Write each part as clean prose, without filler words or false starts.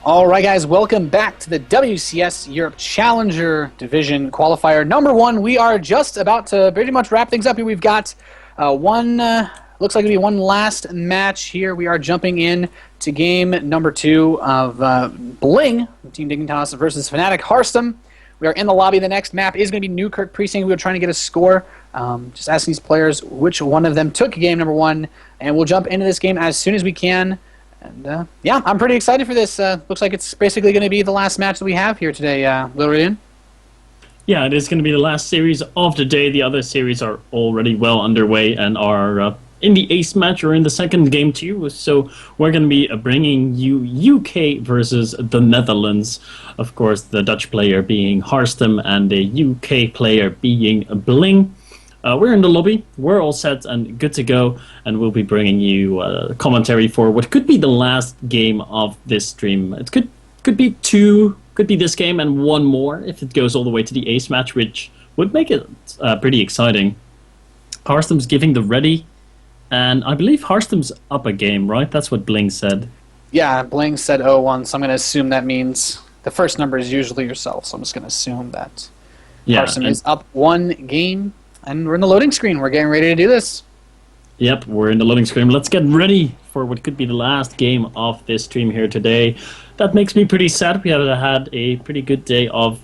All right, guys, welcome back to the WCS Europe Challenger Division Qualifier number 1. We are just about to pretty much wrap things up here. We've got looks like it'll be one last match here. We are jumping in to game number 2 of Bling, Team Dignitas versus Fnatic Hearthstone. We are in the lobby. The next map is going to be Newkirk Precinct. We are trying to get a score. Just asking these players which one of them took game number 1, and we'll jump into this game as soon as we can. And yeah, I'm pretty excited for this. Looks like it's basically going to be the last match that we have here today, Lillian. Yeah, it is going to be the last series of the day. The other series are already well underway and are in the ace match or in the second game too. So we're going to be bringing you UK versus the Netherlands. Of course, the Dutch player being Hearthstone and the UK player being Bling. We're in the lobby, we're all set and good to go, and we'll be bringing you commentary for what could be the last game of this stream. It could be 2, could be this game and 1 more if it goes all the way to the ace match, which would make it pretty exciting. Hearthstone's giving the ready, and I believe Hearthstone's up a game, right? That's what Bling said. Yeah, Bling said 0-1, so I'm going to assume that means the first number is usually yourself, so I'm just going to assume that Hearthstone is up 1 game. And we're in the loading screen. We're getting ready to do this. Yep, we're in the loading screen. Let's get ready for what could be the last game of this stream here today. That makes me pretty sad. We have had a pretty good day of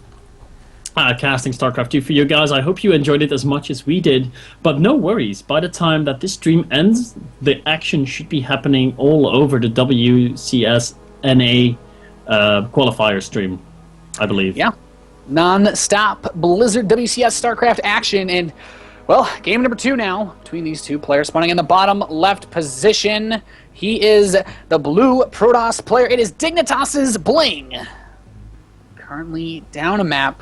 casting StarCraft 2 for you guys. I hope you enjoyed it as much as we did. But no worries. By the time that this stream ends, the action should be happening all over the WCS NA qualifier stream, I believe. Yeah. Non-stop Blizzard WCS StarCraft action, and well, game number 2 now between these two players. Spawning in the bottom left position, he is the blue Protoss player. It is Dignitas's Bling. Currently down a map.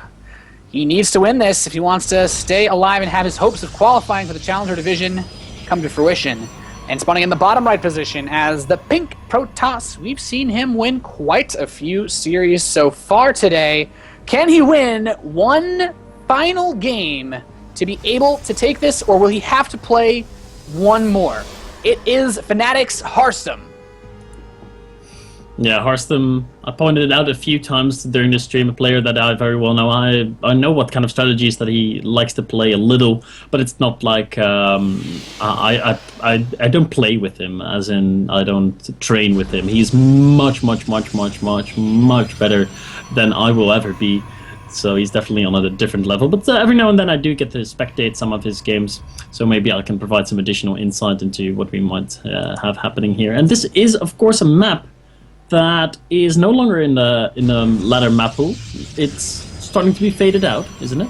He needs to win this if he wants to stay alive and have his hopes of qualifying for the Challenger Division come to fruition. And spawning in the bottom right position as the pink Protoss. We've seen him win quite a few series so far today. Can he win one final game to be able to take this, or will he have to play one more? It is Fnatic's Hearthstone. Yeah, Hearthstone, I pointed it out a few times during this stream, a player that I very well know. I know what kind of strategies that he likes to play a little, but it's not like I don't play with him, as in I don't train with him. He's much better than I will ever be. So he's definitely on a different level. But every now and then I do get to spectate some of his games, so maybe I can provide some additional insight into what we might have happening here. And this is, of course, a map that is no longer in the ladder map pool. It's starting to be faded out, isn't it?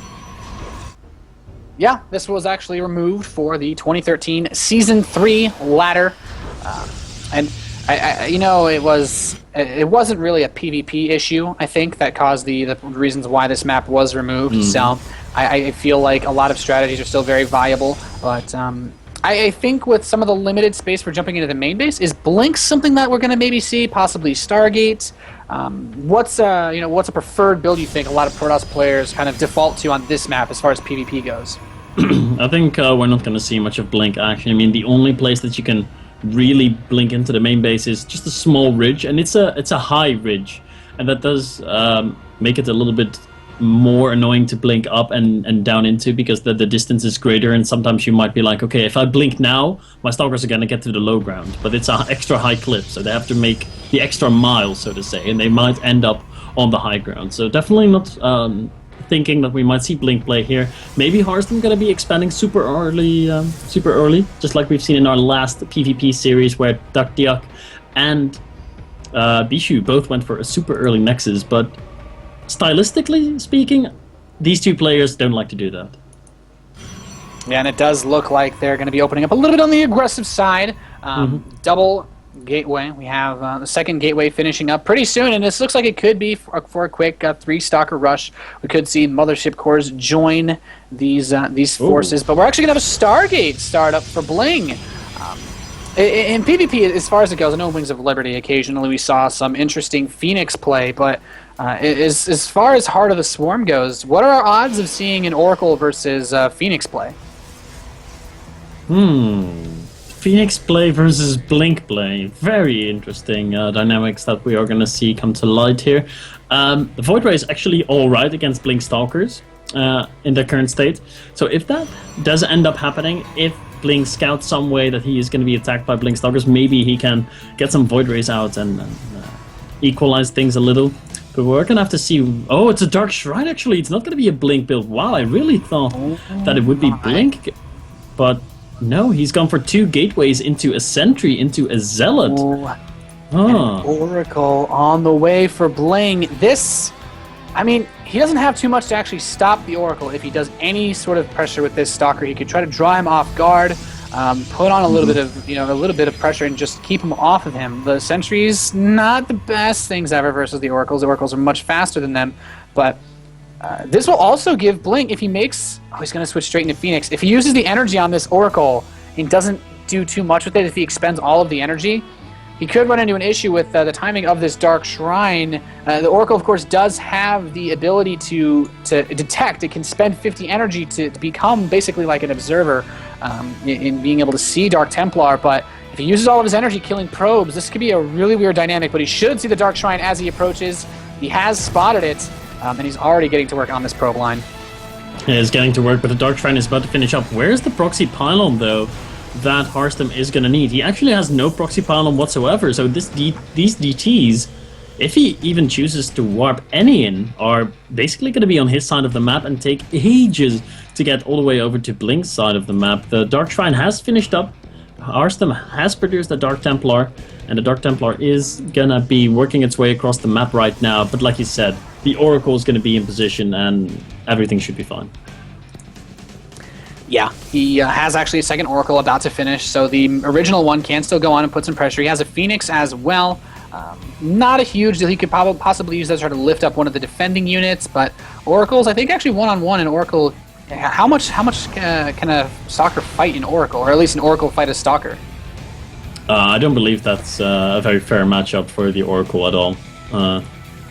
Yeah, this was actually removed for the 2013 Season 3 ladder. And you know, it wasn't really a PvP issue, I think, that caused the reasons why this map was removed. Mm-hmm. So I feel like a lot of strategies are still very viable, but I think with some of the limited space for jumping into the main base, is Blink something that we're going to maybe see, possibly Stargate? What's a preferred build you think a lot of Protoss players kind of default to on this map as far as PvP goes? I think we're not going to see much of Blink, actually. I mean, the only place that you can really blink into the main base is just a small ridge, and it's a high ridge, and that does make it a little bit more annoying to blink up and down into, because the distance is greater, and sometimes you might be like, okay, if I blink now, my stalkers are going to get to the low ground, but it's an extra high cliff, so they have to make the extra mile, so to say, and they might end up on the high ground. So definitely not thinking that we might see Blink play here. Maybe Hearthstone going to be expanding super early, just like we've seen in our last PvP series where Duck and Bishu both went for a super early Nexus, but stylistically speaking, these two players don't like to do that. Yeah, and it does look like they're going to be opening up a little bit on the aggressive side. Double gateway. We have the second gateway finishing up pretty soon, and this looks like it could be for a quick 3-stalker rush. We could see Mothership Cores join these forces, but we're actually going to have a Stargate startup for Bling. In PvP, as far as it goes, I know Wings of Liberty, occasionally we saw some interesting Phoenix play, but as far as Heart of the Swarm goes, what are our odds of seeing an Oracle versus Phoenix play? Phoenix play versus Blink play. Very interesting dynamics that we are going to see come to light here. The Void Ray is actually alright against Blink Stalkers in their current state. So if that does end up happening, if Blink scouts some way that he is going to be attacked by Blink Stalkers, maybe he can get some Void Rays out and equalize things a little. But we're going to have to see... Oh, it's a Dark Shrine actually. It's not going to be a Blink build. Wow, I really thought that it would be Blink. But no, he's gone for 2 gateways into a Sentry, into a Zealot. An Oracle on the way for Bling. This... I mean, he doesn't have too much to actually stop the Oracle. If he does any sort of pressure with this Stalker, he could try to draw him off guard, put on a little bit of pressure, and just keep him off of him. The Sentries, not the best things ever versus the Oracles. The Oracles are much faster than them, but this will also give Blink, if he makes... Oh, he's going to switch straight into Phoenix. If he uses the energy on this Oracle and doesn't do too much with it, if he expends all of the energy, he could run into an issue with the timing of this Dark Shrine. The Oracle, of course, does have the ability to detect. It can spend 50 energy to become basically like an observer in being able to see Dark Templar, but if he uses all of his energy killing probes, this could be a really weird dynamic, but he should see the Dark Shrine as he approaches. He has spotted it, and he's already getting to work on this probe line. Yeah, he's getting to work, but the Dark Shrine is about to finish up. Where's the proxy pylon, though, that Harstem is going to need? He actually has no proxy pylon whatsoever, so these DTs, if he even chooses to warp any in, are basically going to be on his side of the map and take ages to get all the way over to Blink's side of the map. The Dark Shrine has finished up. Harstem has produced the Dark Templar, and the Dark Templar is going to be working its way across the map right now, but like you said, the Oracle is going to be in position and everything should be fine. Yeah, he has actually a second Oracle about to finish, so the original one can still go on and put some pressure. He has a Phoenix as well. Not a huge deal. He could possibly use that to try to lift up one of the defending units, but Oracles, I think actually one-on-one in Oracle, how much can a Stalker fight in Oracle, or at least an Oracle fight a Stalker? I don't believe that's a very fair matchup for the Oracle at all.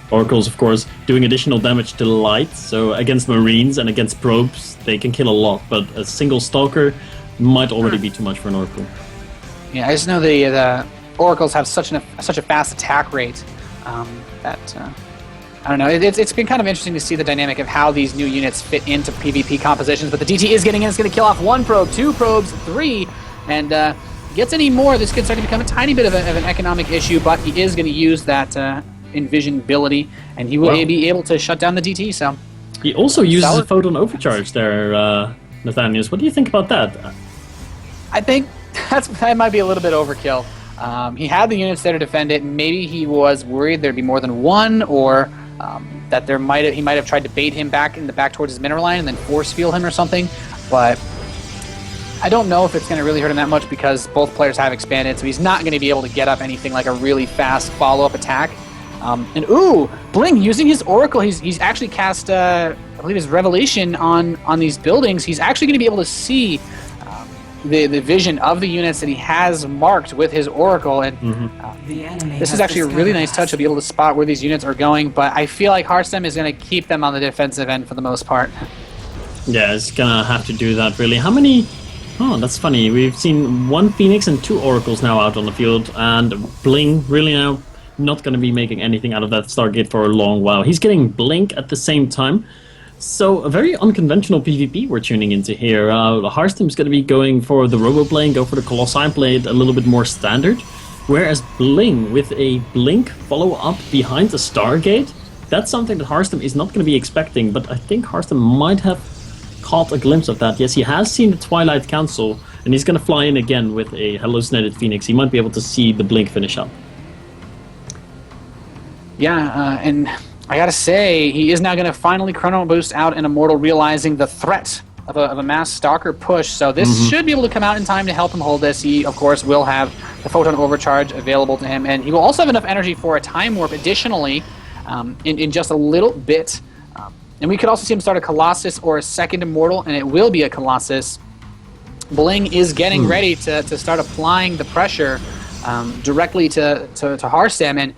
Oracles, of course, doing additional damage to light, so against Marines and against probes, they can kill a lot, but a single Stalker might already be too much for an Oracle. Yeah, I just know the Oracles have such a fast attack rate that I don't know. It's been kind of interesting to see the dynamic of how these new units fit into PvP compositions. But the DT is getting in. It's going to kill off 1 probe, 2 probes, 3, and gets any more, this could start to become a tiny bit of an economic issue. But he is going to use that Envision ability, and he will be able to shut down the DT. So he also uses a Photon Overcharge there, Nathanius. What do you think about that? I think that might be a little bit overkill. He had the units there to defend it. Maybe he was worried there'd be more than one, or that he might have tried to bait him back towards his mineral line and then force field him or something. But I don't know if it's going to really hurt him that much because both players have expanded, so he's not going to be able to get up anything like a really fast follow-up attack. And ooh, Bling using his Oracle, he's actually cast I believe his Revelation on these buildings. He's actually going to be able to see the vision of the units that he has marked with his Oracle, and this is actually a really nice touch to be able to spot where these units are going, but I feel like Harstem is going to keep them on the defensive end for the most part. Yeah, it's going to have to do that, really. How many... Oh, that's funny. We've seen 1 Phoenix and 2 Oracles now out on the field, and Bling really now not going to be making anything out of that Stargate for a long while. He's getting Blink at the same time. So, a very unconventional PvP we're tuning into here. Harstem's going to be going for the Robo-Plane, go for the Colossi Blade, a little bit more standard. Whereas Bling, with a Blink follow-up behind the Stargate, that's something that Harstem is not going to be expecting, but I think Harstem might have caught a glimpse of that. Yes, he has seen the Twilight Council, and he's going to fly in again with a hallucinated Phoenix. He might be able to see the Blink finish up. Yeah, and I gotta say, he is now going to finally Chrono Boost out an Immortal, realizing the threat of a mass Stalker push. So this should be able to come out in time to help him hold this. He, of course, will have the Photon Overcharge available to him, and he will also have enough energy for a Time Warp additionally in just a little bit. And we could also see him start a Colossus or a second Immortal, and it will be a Colossus. Bling is getting ready to start applying the pressure directly to Harstem, and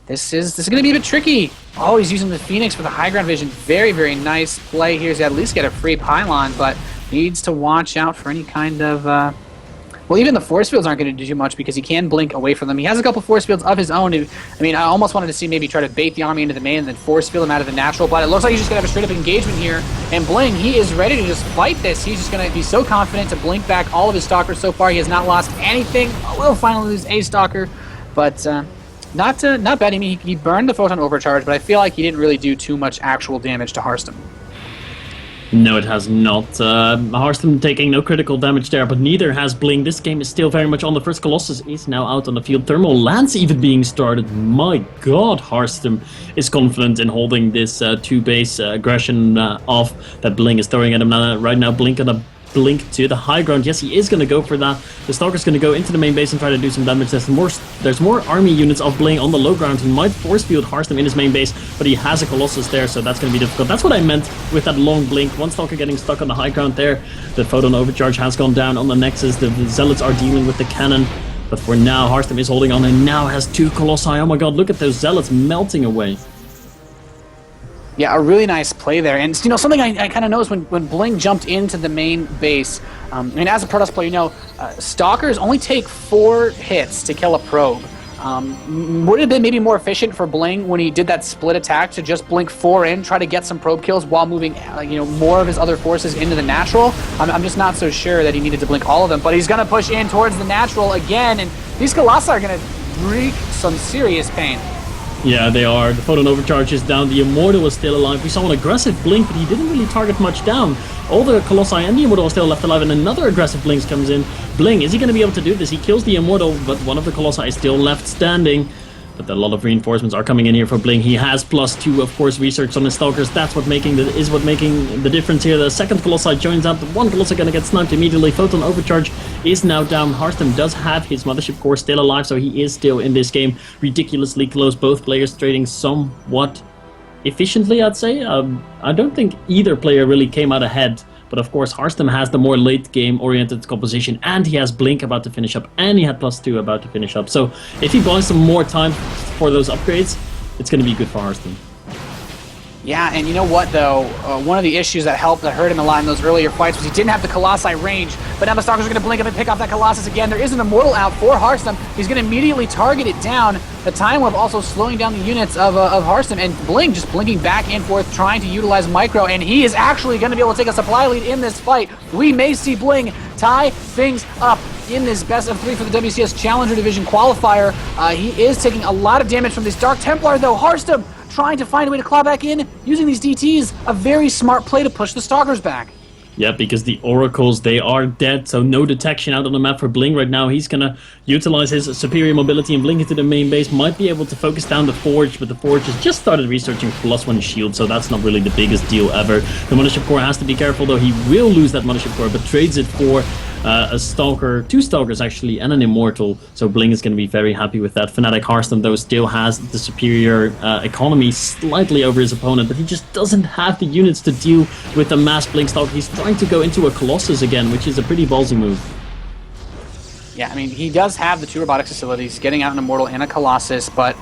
this is going to be a bit tricky. Oh, he's using the Phoenix for the high ground vision. Very, very nice play here. He's at least get a free pylon, but needs to watch out for any kind of Well, even the force fields aren't going to do too much because he can blink away from them. He has a couple force fields of his own. I mean, I almost wanted to see maybe try to bait the army into the main and then force field him out of the natural, but it looks like he's just going to have a straight-up engagement here. And Bling, he is ready to just fight this. He's just going to be so confident to blink back all of his stalkers so far. He has not lost anything. Will finally lose a stalker, but not bad. I mean, he burned the photon overcharge, but I feel like he didn't really do too much actual damage to Harstem. No, it has not. Harstem taking no critical damage there, but neither has Bling. This game is still very much on. The first Colossus is now out on the field. Thermal Lance even being started. My god, Harstem is confident in holding this two-base aggression off that Bling is throwing at him right now. Blink on a blink to the high ground. Yes, he is going to go for that. The Stalker's going to go into the main base and try to do some damage. There's more army units of Bling on the low ground. He might force field Harstem in his main base, but he has a Colossus there, so that's going to be difficult. That's what I meant with that long blink. One Stalker getting stuck on the high ground there. The photon overcharge has gone down on the Nexus. The Zealots are dealing with the cannon. But for now, Harstem is holding on and now has two Colossi. Oh my god, look at those Zealots melting away. Yeah, a really nice play there. And, you know, something I kind of noticed when Bling jumped into the main base, I mean, as a Protoss player, you know, Stalkers only take 4 hits to kill a probe. Would it have been maybe more efficient for Bling when he did that split attack to just blink 4 in, try to get some probe kills while moving, you know, more of his other forces into the natural? I'm just not so sure that he needed to blink all of them, but he's going to push in towards the natural again, and these Colossi are going to wreak some serious pain. Yeah, they are. The photon overcharge is down. The Immortal is still alive. We saw an aggressive blink, but he didn't really target much down. All the Colossi and the Immortal are still left alive, and another aggressive blink comes in. Bling, is he going to be able to do this? He kills the Immortal, but one of the Colossi is still left standing. But a lot of reinforcements are coming in here for Bling. He has +2, of course, research on his Stalkers. That's what making the difference here. The second Colossi joins up. The one Colossi going to get sniped immediately. Photon overcharge is now down. Harstem does have his Mothership Core still alive, so he is still in this game. Ridiculously close. Both players trading somewhat efficiently, I'd say. I don't think either player really came out ahead. But of course, Harstem has the more late-game oriented composition, and he has Blink about to finish up, and he had +2 about to finish up. So if he buys some more time for those upgrades, it's going to be good for Harstem. Yeah, and you know what, though? One of the issues that hurt him a lot in those earlier fights was he didn't have the Colossi range, but now the Stalkers are going to blink up and pick off that Colossus again. There is an Immortal out for Harstem. He's going to immediately target it down. The Time Warp also slowing down the units of Harstem, and Blink just blinking back and forth, trying to utilize Micro, and he is actually going to be able to take a supply lead in this fight. We may see Blink tie things up in this best of 3 for the WCS Challenger Division qualifier. He is taking a lot of damage from this Dark Templar, though. Harstem trying to find a way to claw back in, using these DTs, a very smart play to push the Stalkers back. Yeah, because the Oracles, they are dead, so no detection out on the map for Bling right now. He's going to utilize his superior mobility and blink into the main base. Might be able to focus down the Forge, but the Forge has just started researching +1 shield, so that's not really the biggest deal ever. The Mothership Core has to be careful, though. He will lose that Mothership Core, but trades it for a Stalker, 2 Stalkers actually, and an Immortal. So Bling is going to be very happy with that. Fnatic Harstem, though, still has the superior economy slightly over his opponent, but he just doesn't have the units to deal with the mass Blink Stalker. He's trying to go into a Colossus again, which is a pretty ballsy move. Yeah, I mean, he does have the 2 robotics facilities, getting out an Immortal and a Colossus, but,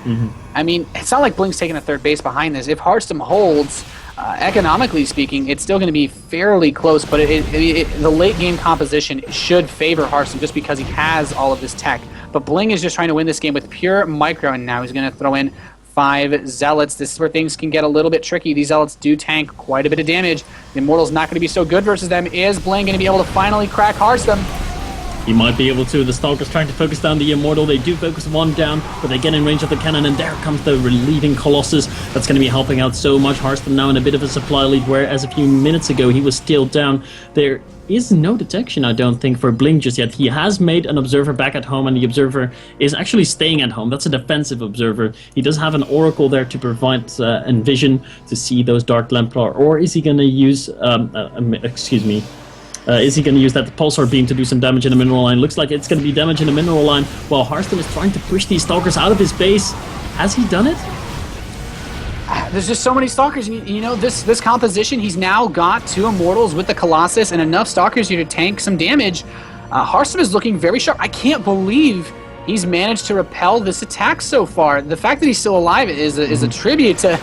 I mean, it's not like Blink's taking a 3rd base behind this. If Harstem holds, economically speaking, it's still going to be fairly close, but the late-game composition should favor Harstem just because he has all of this tech. But Bling is just trying to win this game with pure Micro, and now he's going to throw in 5 Zealots. This is where things can get a little bit tricky. These Zealots do tank quite a bit of damage. The Immortal's not going to be so good versus them. Is Bling going to be able to finally crack Harstem? He might be able to. The Stalker's trying to focus down the Immortal. They do focus 1 down, but they get in range of the cannon, and there comes the relieving Colossus. That's going to be helping out so much. Harstem now in a bit of a supply lead, whereas a few minutes ago he was still down. There is no detection, I don't think, for Blink just yet. He has made an Observer back at home, and the Observer is actually staying at home. That's a defensive Observer. He does have an Oracle there to provide Envision to see those Dark Templar, or is he going to use... is he going to use that Pulsar Beam to do some damage in the mineral line? Looks like it's going to be damage in the mineral line while Harstem is trying to push these Stalkers out of his base. Has he done it? There's just so many Stalkers. You know, this composition, he's now got 2 Immortals with the Colossus and enough Stalkers here to tank some damage. Harstem is looking very sharp. I can't believe he's managed to repel this attack so far. The fact that he's still alive is a tribute to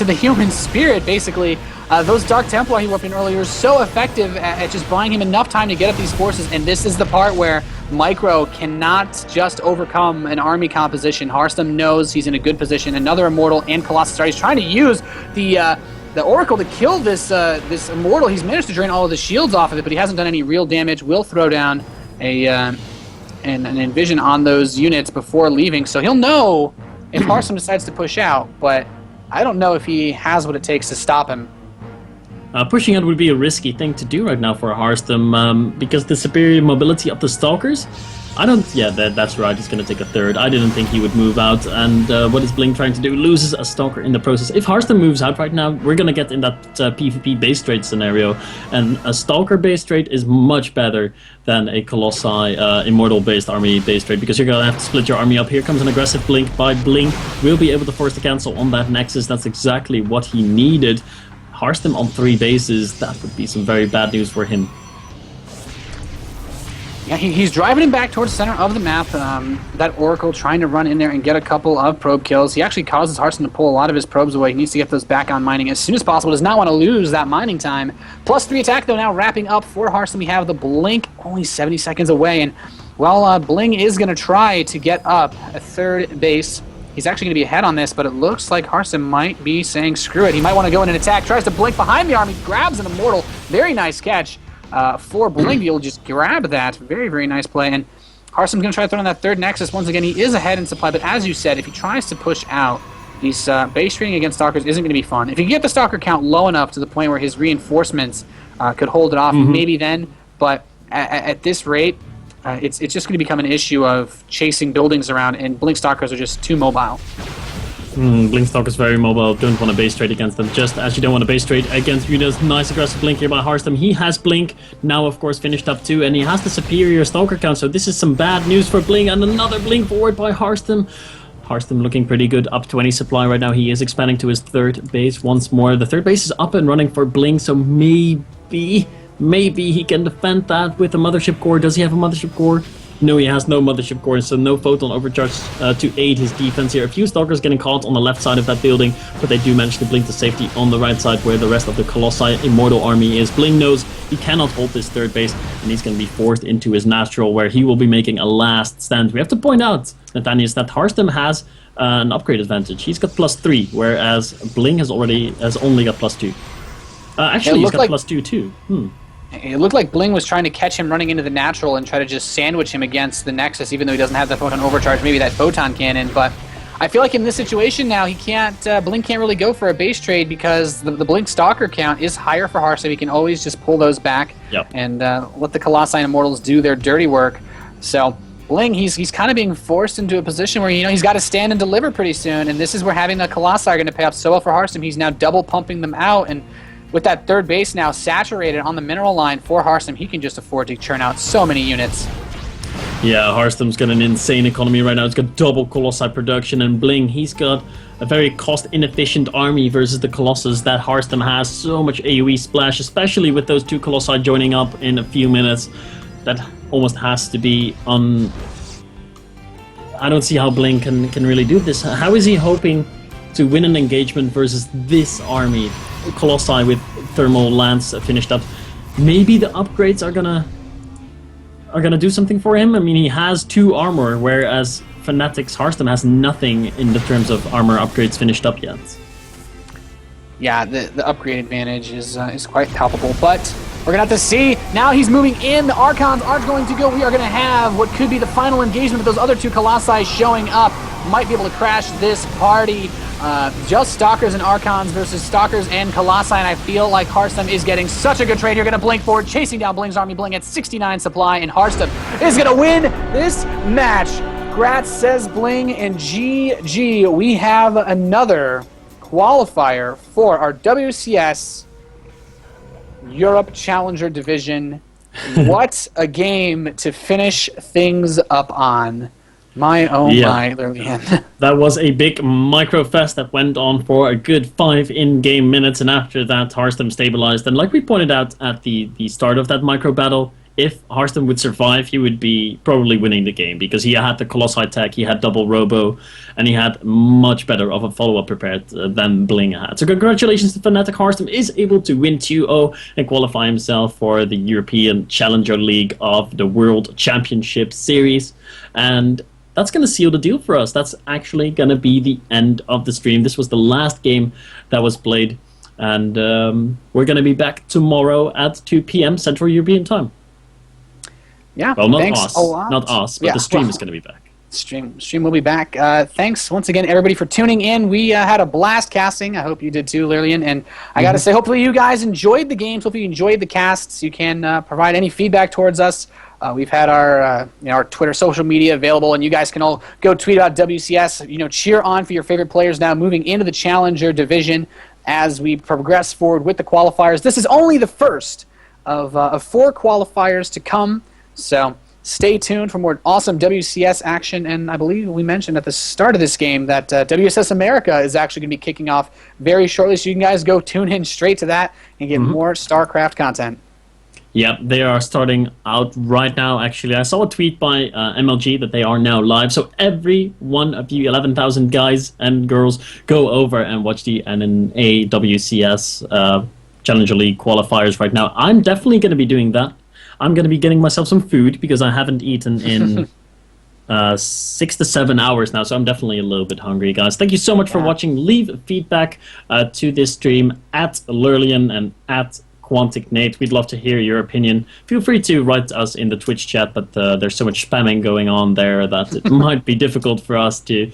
the human spirit, basically. Those Dark Templar he warped in earlier are so effective at just buying him enough time to get up these forces, and this is the part where Micro cannot just overcome an army composition. Harstem knows he's in a good position. Another Immortal and Colossus. He's trying to use the Oracle to kill this this Immortal. He's managed to drain all of the shields off of it, but he hasn't done any real damage. Will throw down an Envision on those units before leaving, so he'll know if Harstem decides to push out, but I don't know if he has what it takes to stop him. Pushing out would be a risky thing to do right now for Harstem, because the superior mobility of the Stalkers, that's right, he's going to take a third. I didn't think he would move out, and what is Blink trying to do? Loses a Stalker in the process. If Harstem moves out right now, we're going to get in that PvP base trade scenario, and a Stalker base trade is much better than a Colossi Immortal-based army base trade, because you're going to have to split your army up. Here comes an aggressive Blink by Blink. We'll be able to force the cancel on that Nexus. That's exactly what he needed. Harstem on 3 bases, that would be some very bad news for him. Yeah, he's driving him back towards the center of the map. That Oracle trying to run in there and get a couple of probe kills. He actually causes Harstem to pull a lot of his probes away. He needs to get those back on mining as soon as possible. Does not want to lose that mining time. +3 attack, though, now wrapping up for Harstem. We have the Blink only 70 seconds away. And, well, Bling is going to try to get up a 3rd base. He's actually going to be ahead on this, but it looks like Harstem might be saying screw it. He might want to go in and attack. Tries to Blink behind the army. Grabs an Immortal. Very nice catch. For Blink, he'll just grab that. Very, very nice play. And Harstem's going to try to throw on that 3rd Nexus. Once again, he is ahead in supply, but as you said, if he tries to push out, these base trading against Stalkers isn't going to be fun. If you get the Stalker count low enough to the point where his reinforcements could hold it off, maybe then. But at this rate, it's just going to become an issue of chasing buildings around, and Blink Stalkers are just too mobile. Blink Stalkers very mobile, don't want to base trade against them, just as you don't want to base trade against Una's. Nice aggressive Blink here by Harstem. He has Blink, now of course finished up too, and he has the superior Stalker count, so this is some bad news for Blink, and another Blink forward by Harstem. Harstem looking pretty good, up 20 supply right now. He is expanding to his 3rd base once more. The 3rd base is up and running for Blink, so maybe he can defend that with a Mothership Core. Does he have a Mothership Core? No, he has no Mothership Core, so no Photon Overcharge to aid his defense here. A few Stalkers getting caught on the left side of that building, but they do manage to Blink to safety on the right side where the rest of the Colossi Immortal army is. Blink knows he cannot hold this 3rd base, and he's going to be forced into his natural, where he will be making a last stand. We have to point out, Nathaniel, that Harstem has an upgrade advantage. He's got +3, whereas Blink has only got +2. Actually, he's got +2 too. It looked like Bling was trying to catch him running into the natural and try to just sandwich him against the Nexus, even though he doesn't have that Photon Overcharge, maybe that Photon Cannon. But I feel like in this situation now, Bling can't really go for a base trade because the Blink Stalker count is higher for Harstem. He can always just pull those back and let the Colossi and Immortals do their dirty work. So Bling, he's kind of being forced into a position where, he's got to stand and deliver pretty soon, and this is where having the Colossi are going to pay off so well for Harstem. He's now double pumping them out, and with that 3rd base now saturated on the mineral line for Harstem, he can just afford to churn out so many units. Yeah, Harstem's got an insane economy right now. He's got double Colossi production, and Bling, he's got a very cost-inefficient army versus the Colossus that Harstem has. So much AoE splash, especially with those 2 Colossi joining up in a few minutes. That almost has to be on... I don't see how Bling can really do this. How is he hoping to win an engagement versus this army? Colossi with thermal lance finished up. Maybe the upgrades are gonna do something for him. I mean, he has 2 armor, whereas Fnatic's Harstem has nothing in the terms of armor upgrades finished up yet. Yeah, the upgrade advantage is quite palpable, but we're gonna have to see. Now he's moving in. The Archons are going to go. We are gonna have what could be the final engagement with those other 2 Colossi showing up. Might be able to crash this party. Just Stalkers and Archons versus Stalkers and Colossi, and I feel like Harstem is getting such a good trade. You're going to Blink forward, chasing down Bling's army. Bling at 69 supply, and Harstem is going to win this match. Gratz says Bling, and GG. We have another qualifier for our WCS Europe Challenger Division. What a game to finish things up on. My, literally. That was a big micro fest that went on for a good 5 in-game minutes, and after that, Harstem stabilized. And like we pointed out at the start of that micro battle, if Hearthstone would survive, he would be probably winning the game because he had the Colossi tech, he had double Robo, and he had much better of a follow-up prepared than Bling had. So congratulations to Fnatic. Hearthstone is able to win 2-0 and qualify himself for the European Challenger League of the World Championship Series. And that's going to seal the deal for us. That's actually going to be the end of the stream. This was the last game that was played. And we're going to be back tomorrow at 2 p.m. Central European Time. Yeah, well, not thanks us, a lot. not us, but the stream is going to be back. Stream will be back. Thanks once again, everybody, for tuning in. We had a blast casting. I hope you did too, Lillian. And I got to say, hopefully you guys enjoyed the games. Hopefully you enjoyed the casts. You can provide any feedback towards us. We've had our our Twitter social media available, and you guys can all go tweet about WCS. Cheer on for your favorite players now moving into the Challenger division as we progress forward with the qualifiers. This is only the first of 4 qualifiers to come. So stay tuned for more awesome WCS action. And I believe we mentioned at the start of this game that WCS America is actually going to be kicking off very shortly. So you can guys go tune in straight to that and get more StarCraft content. Yep, they are starting out right now, actually. I saw a tweet by MLG that they are now live. So every one of you 11,000 guys and girls, go over and watch the NNA WCS Challenger League qualifiers right now. I'm definitely going to be doing that. I'm going to be getting myself some food because I haven't eaten in 6 to 7 hours now, so I'm definitely a little bit hungry, guys. Thank you so much for watching. Leave feedback to this stream at Lurlian and at Quantic Nate. We'd love to hear your opinion. Feel free to write to us in the Twitch chat, but there's so much spamming going on there that it might be difficult for us to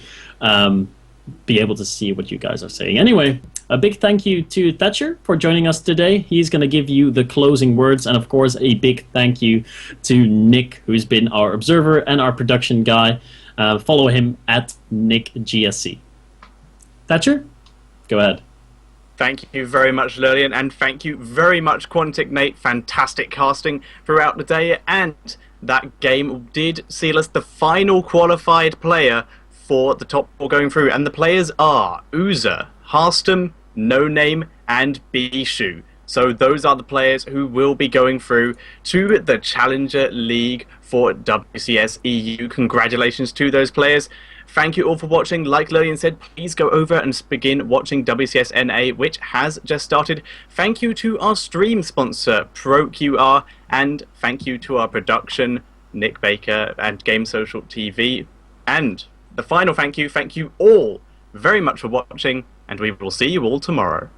be able to see what you guys are saying. Anyway, a big thank you to Thatcher for joining us today. He's going to give you the closing words, and of course a big thank you to Nick, who's been our observer and our production guy. Follow him at NickGSC. Thatcher, go ahead. Thank you very much, Lurlian, and thank you very much, Quantic Nate. Fantastic casting throughout the day, and that game did seal us the final qualified player for the top 4 going through, and the players are Uza, Hearthstone, No Name, and Bishu. So those are the players who will be going through to the Challenger League for WCS EU. Congratulations to those players. Thank you all for watching. Like Lillian said, please go over and begin watching WCS NA, which has just started. Thank you to our stream sponsor, ProQR, and thank you to our production, Nick Baker and Game Social TV. And the final thank you all very much for watching, and we will see you all tomorrow.